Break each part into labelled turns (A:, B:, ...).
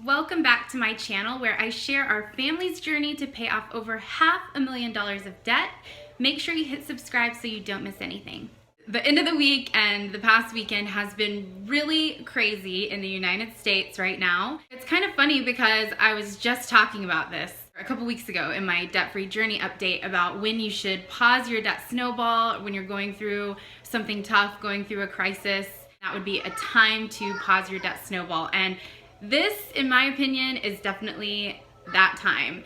A: welcome back to my channel where I share our family's journey to pay off over $500,000 of debt. Make sure you hit subscribe so you don't miss anything. The end of the week and the past weekend has been really crazy in the United States right now. It's kind of funny because I was just talking about this a couple weeks ago in my debt-free journey update about when you should pause your debt snowball when you're going through something tough, going through a crisis. That would be a time to pause your debt snowball. And this, in my opinion, is definitely that time.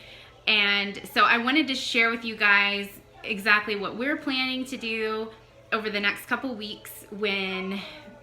A: And so I wanted to share with you guys exactly what we're planning to do over the next couple weeks when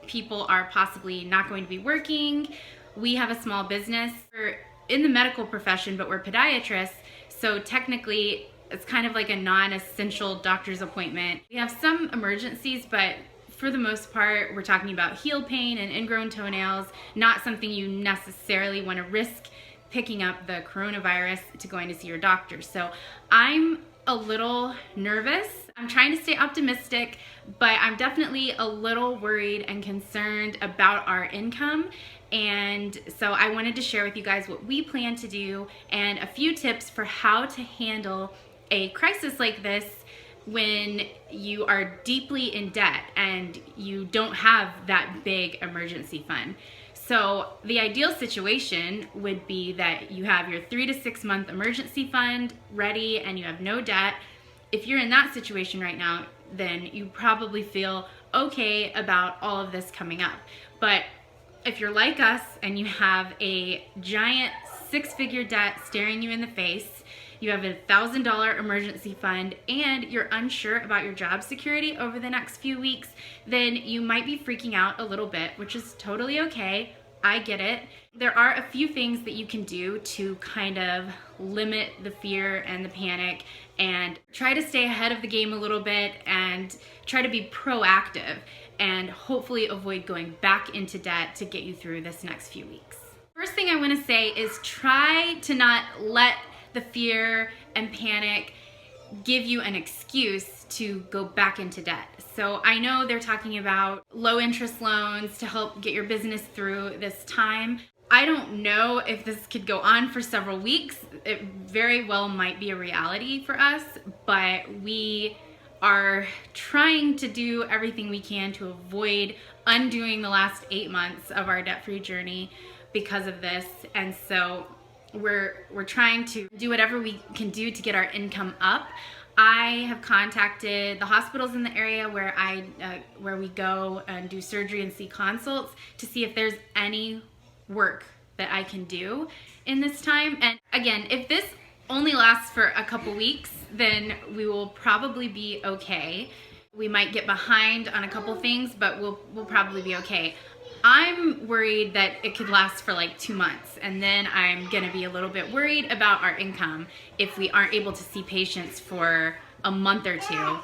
A: people are possibly not going to be working. We have a small business. We're in the medical profession, but we're podiatrists. So technically, it's kind of like a non-essential doctor's appointment. We have some emergencies, but for the most part, we're talking about heel pain and ingrown toenails, not something you necessarily want to risk picking up the coronavirus to going to see your doctor. So I'm a little nervous. I'm trying to stay optimistic, but I'm definitely a little worried and concerned about our income. And so I wanted to share with you guys what we plan to do and a few tips for how to handle a crisis like this when you are deeply in debt and you don't have that big emergency fund. So the ideal situation would be that you have your 3 to 6 month emergency fund ready and you have no debt. If you're in that situation right now, then you probably feel okay about all of this coming up. But if you're like us and you have a giant 6-figure debt staring you in the face, you have a $1,000 emergency fund, and you're unsure about your job security over the next few weeks, then you might be freaking out a little bit, which is totally okay. I get it. There are a few things that you can do to kind of limit the fear and the panic and try to stay ahead of the game a little bit and try to be proactive and hopefully avoid going back into debt to get you through this next few weeks. First thing I want to say is try to not let the fear and panic give you an excuse to go back into debt. So I know they're talking about low interest loans to help get your business through this time. I don't know if this could go on for several weeks. It very well might be a reality for us, but we are trying to do everything we can to avoid undoing the last 8 months of our debt-free journey because of this. And so we're trying to do whatever we can do to get our income up. I have contacted the hospitals in the area where we go and do surgery and see consults to see if there's any work that I can do in this time. And again, if this only lasts for a couple weeks, then we will probably be okay. We might get behind on a couple things, but we'll probably be okay. I'm worried that it could last for like 2 months, and then I'm gonna be a little bit worried about our income. If we aren't able to see patients for a month or two,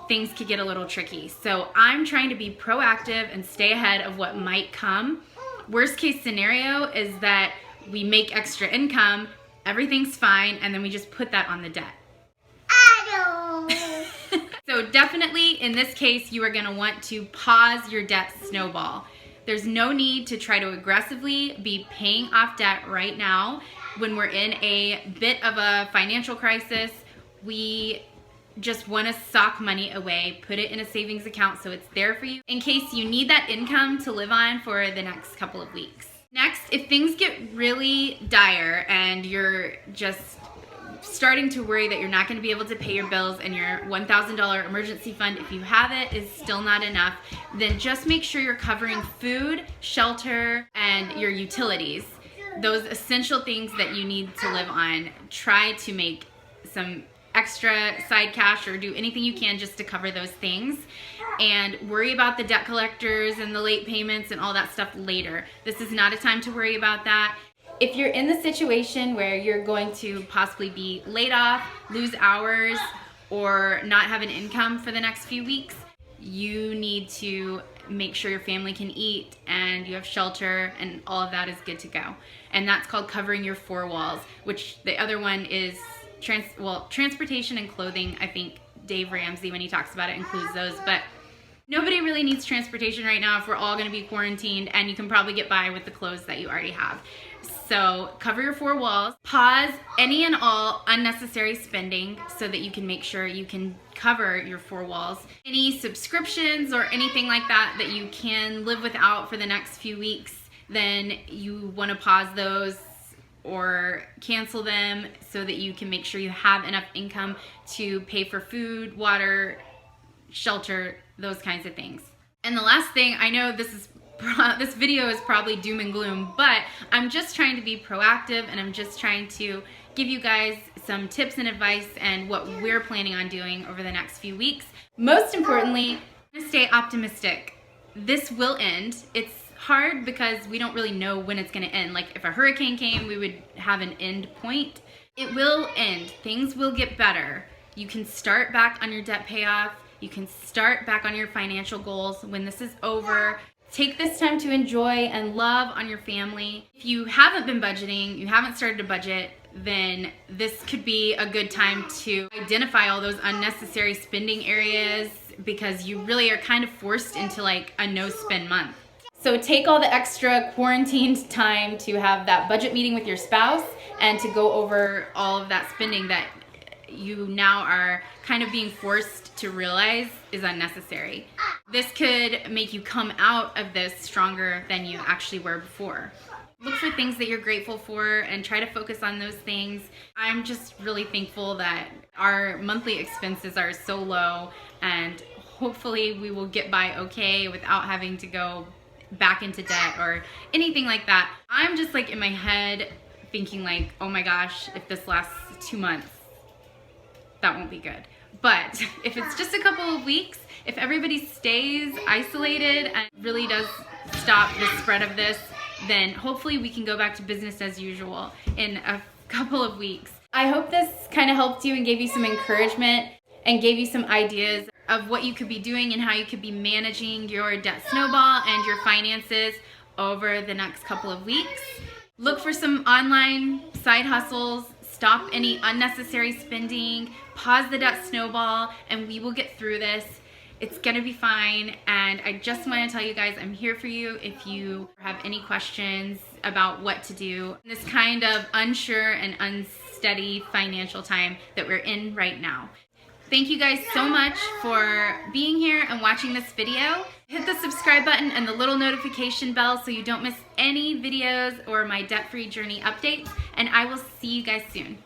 A: things could get a little tricky. So I'm trying to be proactive and stay ahead of what might come. Worst case scenario is that we make extra income, everything's fine, and then we just put that on the debt. So definitely in this case, you are gonna want to pause your debt snowball. There's no need to try to aggressively be paying off debt right now. When we're in a bit of a financial crisis, we just want to sock money away, put it in a savings account so it's there for you in case you need that income to live on for the next couple of weeks. Next, if things get really dire and you're just starting to worry that you're not going to be able to pay your bills and your $1,000 emergency fund, if you have it, is still not enough, then just make sure you're covering food, shelter, and your utilities. Those essential things that you need to live on. Try to make some extra side cash or do anything you can just to cover those things, and worry about the debt collectors and the late payments and all that stuff later. This is not a time to worry about that. If you're in the situation where you're going to possibly be laid off, lose hours, or not have an income for the next few weeks, you need to make sure your family can eat and you have shelter and all of that is good to go. And that's called covering your 4 walls, which the other one is transportation and clothing. I think Dave Ramsey, when he talks about it, includes those. But Nobody really needs transportation right now if we're all gonna be quarantined, and you can probably get by with the clothes that you already have. So cover your 4 walls, pause any and all unnecessary spending so that you can make sure you can cover your 4 walls. Any subscriptions or anything like that that you can live without for the next few weeks, then you want to pause those or cancel them so that you can make sure you have enough income to pay for food, water, shelter, those kinds of things. And the last thing, I know this video is probably doom and gloom, but I'm just trying to be proactive, and I'm just trying to give you guys some tips and advice and what we're planning on doing over the next few weeks. Most importantly, stay optimistic. This will end. It's hard because we don't really know when it's going to end. Like if a hurricane came, we would have an end point. It will end. Things will get better. You can start back on your debt payoff. You can start back on your financial goals when this is over. Take this time to enjoy and love on your family. If you haven't been budgeting, you haven't started to budget, then this could be a good time to identify all those unnecessary spending areas, because you really are kind of forced into like a no-spend month. So take all the extra quarantined time to have that budget meeting with your spouse and to go over all of that spending that you now are kind of being forced to realize is unnecessary. This could make you come out of this stronger than you actually were before. Look for things that you're grateful for and try to focus on those things. I'm just really thankful that our monthly expenses are so low, and hopefully we will get by okay without having to go back into debt or anything like that. I'm just like in my head thinking like, oh my gosh, if this lasts 2 months, that won't be good. But if it's just a couple of weeks, if everybody stays isolated and really does stop the spread of this, then hopefully we can go back to business as usual in a couple of weeks. I hope this kind of helped you and gave you some encouragement and gave you some ideas of what you could be doing and how you could be managing your debt snowball and your finances over the next couple of weeks. Look for some online side hustles, stop any unnecessary spending, pause the debt snowball, and we will get through this. It's gonna be fine, and I just want to tell you guys I'm here for you if you have any questions about what to do in this kind of unsure and unsteady financial time that we're in right now. Thank you guys so much for being here and watching this video. Hit the subscribe button and the little notification bell so you don't miss any videos or my debt-free journey updates, and I will see you guys soon.